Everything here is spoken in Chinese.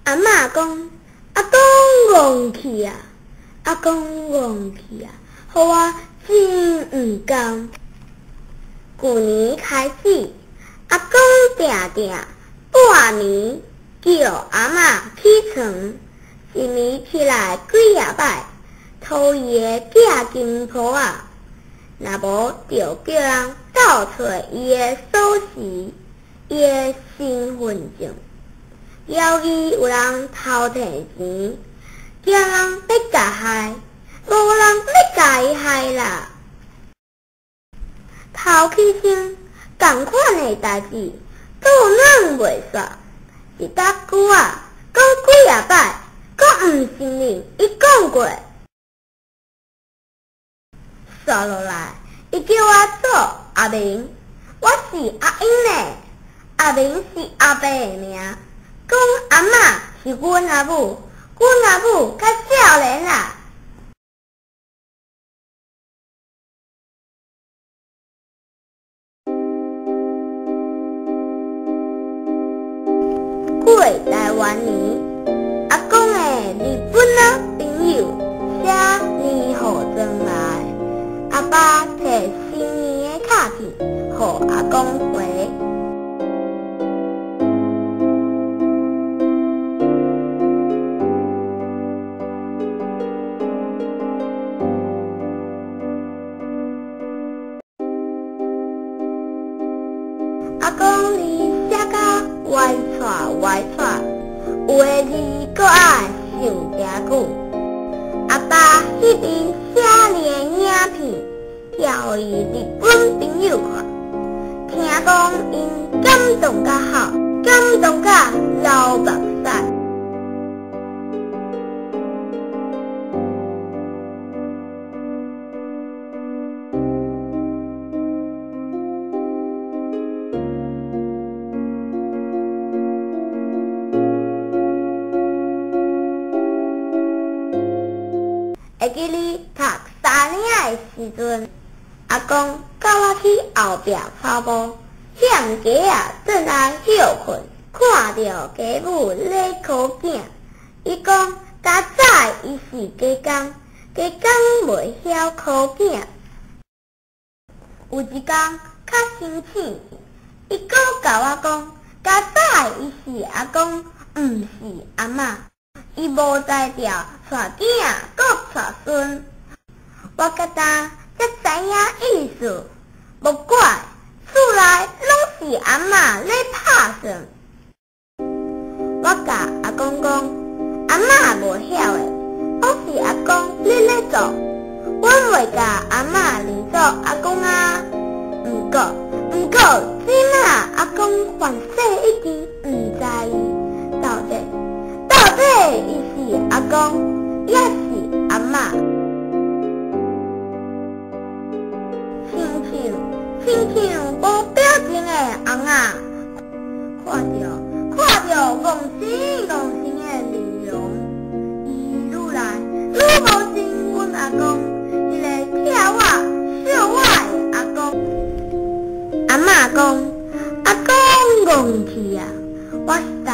阿嬷讲，阿公戆去啊，阿公戆去啊，互我真毋甘。旧年开始，阿公定定半年叫阿嬷起床，一年起来几啊摆，讨伊的假金箍仔，若无就叫人倒找伊的锁匙、伊的身份证。要伊有人偷摕钱，惊人要甲害，无人要甲伊害啦。头起身，同款的代志，都咱袂煞。一搭久啊，讲几啊摆，阁毋承认伊讲过。刷落来，伊叫我做阿明，我是阿英呢。阿明是阿伯的名。讲阿嬷是阮阿母，阮阿母较少年啦。过台湾年，阿公的日本仔朋友写年贺状来，阿爸摕新年的卡片，互阿公回。阿公字写甲歪拽，有的字搁爱想诚久。阿爸迄边写的影片，叫伊日本朋友看，听讲因感动甲好，感动甲流目屎。会记你读3年的时阵，阿公教我去后壁跑步，踮街仔转来休困，看到家母咧考囝，伊讲较早伊是家工袂晓考囝。有一天较生气，伊搁甲我讲，较早伊是阿公，毋是阿嬷。伊无才调带囝，搁带孙，我甲他才知影意思。无怪厝内拢是阿嬷咧拍算。我甲阿公讲，阿嬷无晓的，都是阿公你咧做。阮袂甲阿嬷认做阿公啊。毋过，即马阿公反正已经毋在意，到底伊是阿公，也是阿嬷。亲像无表情的翁仔，看着憨神的面容，伊愈来愈无像阮阿公，迄个疼我、惜我的阿公。阿嬷讲，阿公憨去啊，我实在